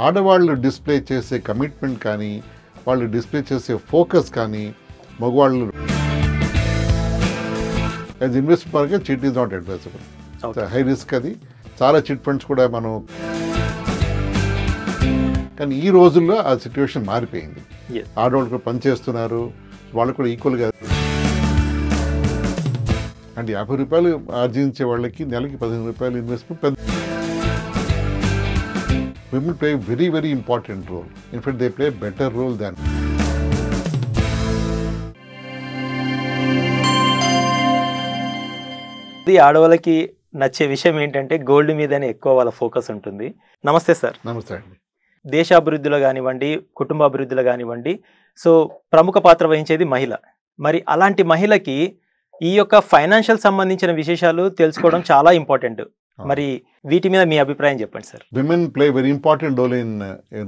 ఆడవాళ్ళు డిస్ప్లే చేసే కమిట్మెంట్ కానీ, వాళ్ళు డిస్ప్లే చేసే ఫోకస్ కానీ మగవాళ్ళు యాజ్ ఇన్వెస్ట్మెంట్ పరంగా chit is not advisable. High risk అది. చాలా చిట్ ఫండ్స్ కూడా మనం, కానీ ఈ రోజుల్లో ఆ సిచ్యువేషన్ మారిపోయింది. ఆడవాళ్ళు కూడా పనిచేస్తున్నారు, వాళ్ళు కూడా ఈక్వల్గా. అంటే 50 రూపాయలు ఆర్జించే వాళ్ళకి నెలకి 15 రూపాయలు ఇన్వెస్ట్మెంట్ పెద్ద. Women play a very, very important role. In fact, they play a better role than. ఇది ఆడవాళ్ళకి నచ్చే విషయం ఏంటంటే గోల్డ్ మీదనే ఎక్కువ వాళ్ళ ఫోకస్ ఉంటుంది. నమస్తే సార్. నమస్తే అండి. దేశాభివృద్ధిలో కానివ్వండి, కుటుంబాభివృద్ధిలో కానివ్వండి, సో ప్రముఖ పాత్ర వహించేది మహిళ. మరి అలాంటి మహిళకి ఈ యొక్క ఫైనాన్షియల్ సంబంధించిన విశేషాలు తెలుసుకోవడం చాలా ఇంపార్టెంట్. మరి వీటి మీద మీ అభిప్రాయం చెప్పండి sir. Women play very important role in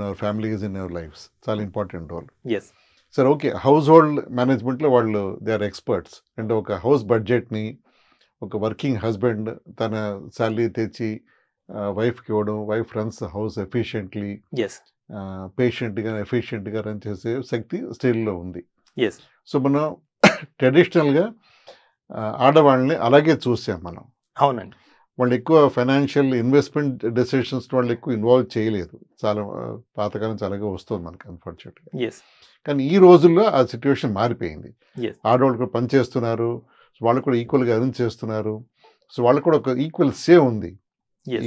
our families, in our lives. చాలా important role. Yes sir. Okay, household మేనేజ్మెంట్లో వాళ్ళు దే ఆర్ ఎక్స్పర్ట్స్. అంటే ఒక హౌస్ బడ్జెట్ని ఒక వర్కింగ్ హస్బెండ్ తన శాలరీ తెచ్చి వైఫ్కి ఇవ్వడం, వైఫ్ రన్స్ హౌస్ ఎఫిషియెంట్లీ, పేషెంట్గా ఎఫిషియెంట్గా రన్ చేసే శక్తి స్త్రీల్లో ఉంది. సో మనం ట్రెడిషనల్గా ఆడవాళ్ళని అలాగే చూసాం మనం. అవునండి. వాళ్ళు ఎక్కువ ఫైనాన్షియల్ ఇన్వెస్ట్మెంట్ డెసిషన్స్ వాళ్ళు ఎక్కువ ఇన్వాల్వ్ చేయలేదు. చాలా పాతకాలం చాలాగా వస్తుంది మనకి అన్ఫార్చునేట్గా. కానీ ఈ రోజుల్లో ఆ సిచ్యువేషన్ మారిపోయింది. ఆడవాళ్ళు కూడా పనిచేస్తున్నారు, వాళ్ళు కూడా ఈక్వల్గా ఎర్న్ చేస్తున్నారు. సో వాళ్ళకు కూడా ఒక ఈక్వల్ సే ఉంది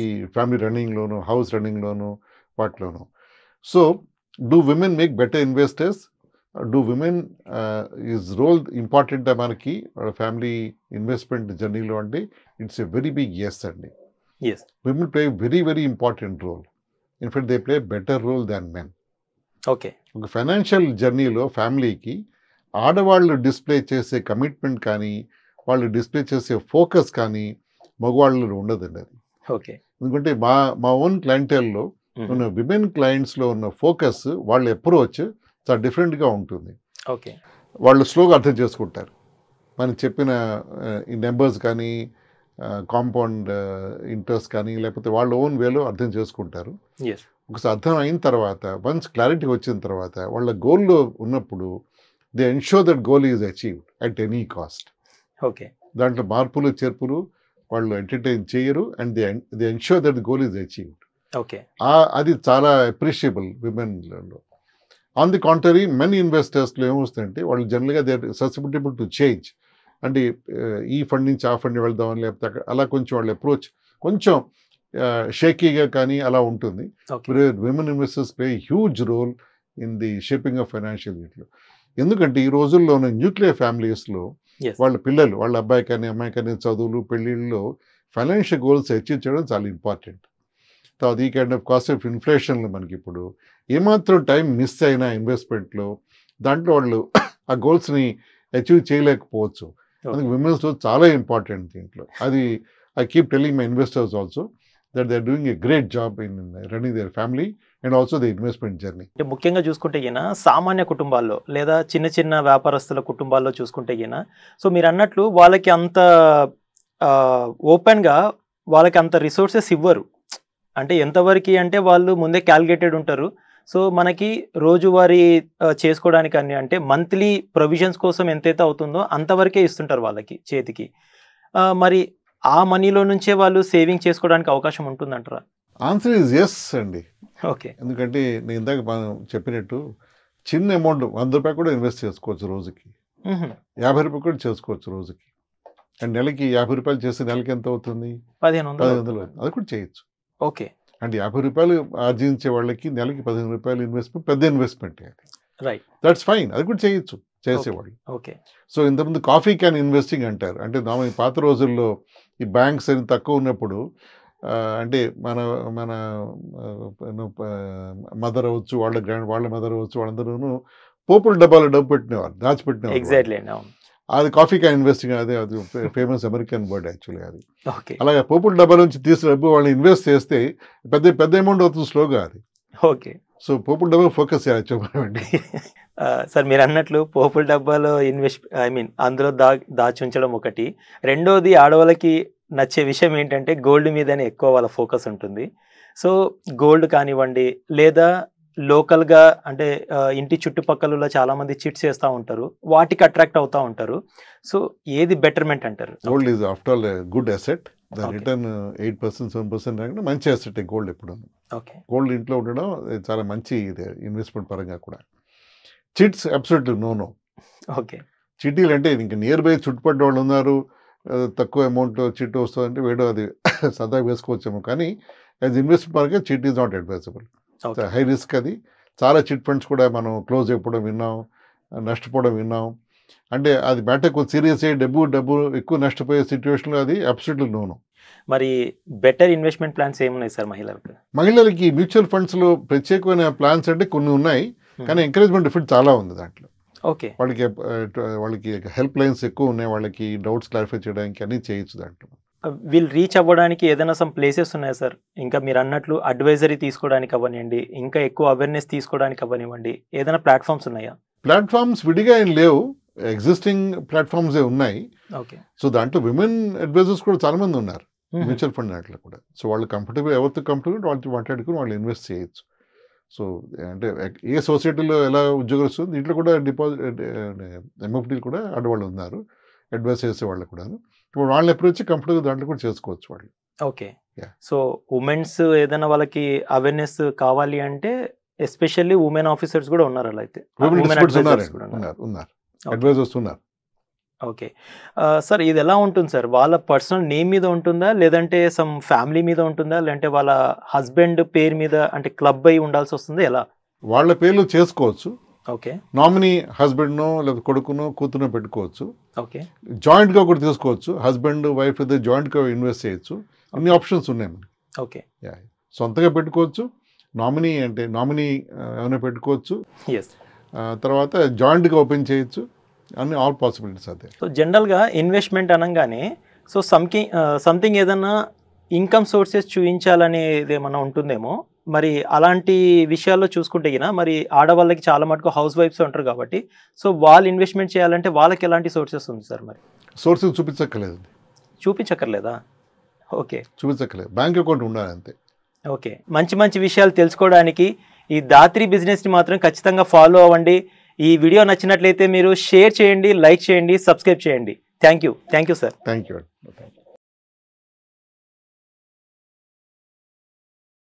ఈ ఫ్యామిలీ రన్నింగ్లోను, హౌస్ రన్నింగ్లోను, వాటిలోను. So do women make better investors? Do women is role important మనకి ఫ్యామిలీ ఇన్వెస్ట్మెంట్ జర్నీలో? అంటే it's a very big yes అండి. Women play very, very important role. In fact they play better role than men. Okay. ఒక financial జర్నీలో ఫ్యామిలీకి ఆడవాళ్ళు display చేసే commitment కానీ, వాళ్ళు డిస్ప్లే చేసే ఫోకస్ కానీ మగవాళ్ళు ఉండదండి అది. ఓకే. ఎందుకంటే మా ఓన్ క్లయింటెల్లో ఉన్న విమెన్ క్లయింట్స్లో ఉన్న ఫోకస్, వాళ్ళ అప్రోచ్ చాలా డిఫరెంట్గా ఉంటుంది. ఓకే. వాళ్ళు స్లోగా అర్థం చేసుకుంటారు. మనం చెప్పిన ఈ నెంబర్స్ కానీ, కాంపౌండ్ ఇంట్రెస్ట్ కానీ, లేకపోతే వాళ్ళ ఓన్ వేలో అర్థం చేసుకుంటారు. ఒకసారి అర్థం అయిన తర్వాత, వన్స్ క్లారిటీ వచ్చిన తర్వాత, వాళ్ళ గోల్లో ఉన్నప్పుడు they ensure that goal is achieved at any cost. Okay. దాంట్లో మార్పులు చేర్పులు వాళ్ళు ఎంటర్టైన్ చేయరు. And they ensure that goal is achieved. Okay. అది చాలా అప్రిషియబుల్ విమెన్లో. ఆన్ ది కాంట్రరీ, మెన్ ఇన్వెస్టర్స్లో ఏమొస్తుందంటే వాళ్ళు జనరల్గా they are susceptible to change. అంటే ఈ ఫండ్ నుంచి ఆ ఫండ్ వెళ్దామని, లేకపోతే అలా కొంచెం వాళ్ళ అప్రోచ్ కొంచెం షేకీగా కానీ అలా ఉంటుంది. Women investors play huge role in the shaping of financial వీటిలో. ఎందుకంటే ఈ రోజుల్లో ఉన్న న్యూక్లియర్ ఫ్యామిలీస్లో వాళ్ళ పిల్లలు, వాళ్ళ అబ్బాయి కానీ అమ్మాయి కానీ చదువులు, పెళ్ళిళ్ళలో ఫైనాన్షియల్ గోల్స్ అచీవ్ చేయడం చాలా ఇంపార్టెంట్. తర్వాత ఈ కైండ్ ఆఫ్ కాస్ట్ ఆఫ్ ఇన్ఫ్లేషన్లో మనకి ఇప్పుడు ఏమాత్రం టైం మిస్ అయినా ఇన్వెస్ట్మెంట్లో, దాంట్లో వాళ్ళు ఆ గోల్స్ని అచీవ్ చేయలేకపోవచ్చు. అందుకే విమెన్స్ రోల్ చాలా ఇంపార్టెంట్ దీంట్లో. అది I keep telling my investors also that they are doing a great job in running their family and also the investment journey. ముఖ్యంగా చూసుకుంటే గిన సామాన్య కుటుంబాల్లో లేదా చిన్న చిన్న వ్యాపారస్తుల కుటుంబాల్లో చూసుకుంటే గిన, సో మీరు అన్నట్లు వాళ్ళకి అంత ఓపెన్గా వాళ్ళకి అంత రిసోర్సెస్ ఇవ్వరు. అంటే ఎంతవరకు అంటే వాళ్ళు ముందే క్యాలిక్యులేటెడ్ ఉంటారు. సో మనకి రోజువారీ చేసుకోవడానికి అన్ని, అంటే మంత్లీ ప్రొవిజన్స్ కోసం ఎంతైతే అవుతుందో అంతవరకే ఇస్తుంటారు వాళ్ళకి చేతికి. మరి ఆ మనీలో నుంచే వాళ్ళు సేవింగ్ చేసుకోవడానికి అవకాశం ఉంటుందంటారా? ఆన్సర్ ఈజ్ ఎస్ అండి. ఓకే. ఎందుకంటే నేను ఇందాక మనం చెప్పినట్టు చిన్న అమౌంట్ 100 రూపాయలు కూడా ఇన్వెస్ట్ చేసుకోవచ్చు రోజుకి, 50 రూపాయలు కూడా చేసుకోవచ్చు రోజుకి. అండ్ నెలకి 50 రూపాయలు చేస్తే నెలకి ఎంత అవుతుంది? 1500. అది కూడా చేయొచ్చు. ఓకే. అంటే 50 రూపాయలు ఆర్జించే వాళ్ళకి నెలకి 15 రూపాయలు ఇన్వెస్ట్మెంట్ పెద్ద ఇన్వెస్ట్మెంట్ అది. రైట్. That's fine. అది కూడా చేయొచ్చు చేసేవాళ్ళు. ఓకే. సో ఇంతకుముందు కాఫీ క్యాన్ ఇన్వెస్టింగ్ అంటారు. అంటే పాత రోజుల్లో ఈ బ్యాంక్స్ అని తక్కువ ఉన్నప్పుడు, అంటే మన మన మదర్ అవ్వచ్చు, వాళ్ళ మదర్ అవ్వచ్చు, వాళ్ళందరూ పోపుల డబ్బాలో డబ్బు పెట్టినవారు, దాచిపెట్టినవారు. ఎగ్జాక్ట్లీ. అది కాఫీ క్యాన్ ఇన్వెస్టింగ్. అది ఫేమస్ అమెరికన్ వర్డ్ యాక్చువల్లీ అది. ఓకే. అలాగే పోపుల డబ్బా నుంచి తీసిన డబ్బు వాళ్ళని ఇన్వెస్ట్ చేస్తే పెద్ద అమౌంట్ అవుతుంది స్లోగా అది. ఓకే. సో పోపుల డబ్బా ఫోకస్ చేయాలి. సార్ మీరు అన్నట్లు పోపుల డబ్బాలో అందులో దాచి ఉంచడం ఒకటి. రెండోది, ఆడవాళ్ళకి నచ్చే విషయం ఏంటంటే గోల్డ్ మీదనే ఎక్కువ వాళ్ళ ఫోకస్ ఉంటుంది. సో గోల్డ్ కానివ్వండి, లేదా లోకల్గా అంటే ఇంటి చుట్టుపక్కల చాలా మంది చిట్స్ చేస్తూ ఉంటారు, వాటికి అట్రాక్ట్ అవుతూ ఉంటారు. సో ఏది బెటర్మెంట్ అంటారు? Gold is after all good asset. దాని Okay. రిటర్న్ 8% 7% రాకుండా మంచి అసెట్ గోల్డ్ ఎప్పుడు. ఓకే. గోల్డ్ ఇంట్లో ఉండడం చాలా మంచి ఇన్వెస్ట్మెంట్ పరంగా కూడా. Chits absolutely no. ఓకే. చిట్టీలు అంటే ఇంక నియర్ బై చుట్టుపడ్డ వాళ్ళు ఉన్నారు, తక్కువ అమౌంట్ చిట్ వస్తుందంటే వేడు అది సరదాగా వేసుకోవచ్చేమో, కానీ యాజ్ ఇన్వెస్ట్మెంట్ పరంగా chit is not advisable. High risk అది. చాలా చిట్ ఫండ్స్ కూడా మనం క్లోజ్ అయిపోవడం విన్నాం, నష్టపోవడం విన్నాం. అంటే అది మ్యాటర్ కొంచెం సీరియస్ అయ్యి డబ్బు ఎక్కువ నష్టపోయే సిచ్యువేషన్లో అది అబ్సల్యూట్లీ నో. మరి బెటర్ ఇన్వెస్ట్మెంట్ ప్లాన్స్ ఏమున్నాయి సార్ మహిళలకు? మహిళలకి మ్యూచువల్ ఫండ్స్లో ప్రత్యేకమైన ప్లాన్స్ అంటే కొన్ని ఉన్నాయి, కానీ ఎంకరేజ్మెంట్ ఎఫెక్ట్ చాలా ఉంది దాంట్లో. ఓకే. వాళ్ళకి హెల్ప్ లైన్స్ ఎక్కువ ఉన్నాయి, వాళ్ళకి డౌట్స్ క్లారిఫై చేయడానికి అన్నీ చేయొచ్చు దాంట్లో. వీళ్ళు రీచ్ అవ్వడానికి ఏదైనా సమ్ ప్లేసెస్ ఉన్నాయా సార్? ఇంకా మీరు అన్నట్లు అడ్వైజరీ తీసుకోవడానికి అవ్వనివ్వండి, ఇంకా ఎక్కువ అవేర్నెస్ తీసుకోవడానికి అవ్వనివ్వండి, ఏదైనా ప్లాట్ఫామ్స్ ఉన్నాయా? ప్లాట్ఫామ్స్ విడిగా ఏం లేవు, ఎగ్జిస్టింగ్ ప్లాట్ఫామ్సే ఉన్నాయి. ఓకే. సో దాంట్లో విమెన్ అడ్వైజర్స్ కూడా చాలా మంది ఉన్నారు మ్యూచువల్ ఫండ్ దాంట్లో కూడా. సో వాళ్ళు కంఫర్టబుల్, ఎవరితో కంఫర్టబుల్ వాళ్ళతో మాట్లాడుకుని వాళ్ళు ఇన్వెస్ట్ చేయొచ్చు. సో అంటే ఏ సొసైటీలో ఎలా ఉద్యోగం వస్తుంది, దీంట్లో కూడా డిపాజిట్ ఎంఎఫ్డీలు కూడా ఆడవాళ్ళు ఉన్నారు, అడ్వైస్ చేసే వాళ్ళు కూడా. ఇప్పుడు వాళ్ళని అప్రోచ్ కంఫర్టబుల్ దాంట్లో కూడా చేసుకోవచ్చు వాళ్ళు. ఓకే. సో ఉమెన్స్ ఏదైనా వాళ్ళకి అవేర్నెస్ కావాలి అంటే ఎస్పెషల్లీ ఉమెన్ ఆఫీసర్స్ కూడా ఉన్నారు అలా అయితే? ఉన్నారు అడ్వైజర్స్ ఉన్నారు. ఓకే. సార్ ఇది ఎలా ఉంటుంది సార్? వాళ్ళ పర్సనల్ నేమ్ మీద ఉంటుందా, లేదంటే సమ్ ఫ్యామిలీ మీద ఉంటుందా, లేదంటే వాళ్ళ హస్బెండ్ పేరు మీద అంటే క్లబ్ అయి ఉండాల్సి వస్తుంది, ఎలా? వాళ్ళ పేర్లు చేసుకోవచ్చు. ఓకే. నామినీ హస్బెండ్నో లేదా కొడుకునో కూతురునో పెట్టుకోవచ్చు. ఓకే. జాయింట్గా కూడా తీసుకోవచ్చు, హస్బెండ్ వైఫ్ అయితే జాయింట్గా ఇన్వెస్ట్ చేయొచ్చు. అన్ని ఆప్షన్స్ ఉన్నాయి మనకి. ఓకే. సొంతగా పెట్టుకోవచ్చు, నామినీ అంటే నామినీ ఏమైనా పెట్టుకోవచ్చు, ఎస్. తర్వాత జాయింట్గా ఓపెన్ చేయొచ్చు, అన్ని ఆల్ పాసిబిలిటీస్ అదే. సో జనరల్గా ఇన్వెస్ట్మెంట్ అనగానే సో సంథింగ్ ఏదన్నా ఇన్కమ్ సోర్సెస్ చూపించాలనేది ఏమన్నా ఉంటుందేమో. మరి అలాంటి విషయాల్లో చూసుకుంటే గిన మరి ఆడవాళ్ళకి చాలా మటుకు హౌస్ వైఫ్స్ ఉంటారు కాబట్టి, సో వాళ్ళు ఇన్వెస్ట్మెంట్ చేయాలంటే వాళ్ళకి ఎలాంటి సోర్సెస్ ఉంది సార్? మరి సోర్సెస్ చూపించక్కర్లేదా? ఓకే. చూపించక్కర్లేదు, బ్యాంక్ అకౌంట్ ఉండాలి అంతే. ఓకే. మంచి విషయాలు తెలుసుకోవడానికి ఈ దాత్రి బిజినెస్ని మాత్రం ఖచ్చితంగా ఫాలో అవ్వండి. ఈ వీడియో నచ్చినట్లయితే మీరు షేర్ చేయండి, లైక్ చేయండి, సబ్స్క్రైబ్ చేయండి. Thank you sir. Thank you.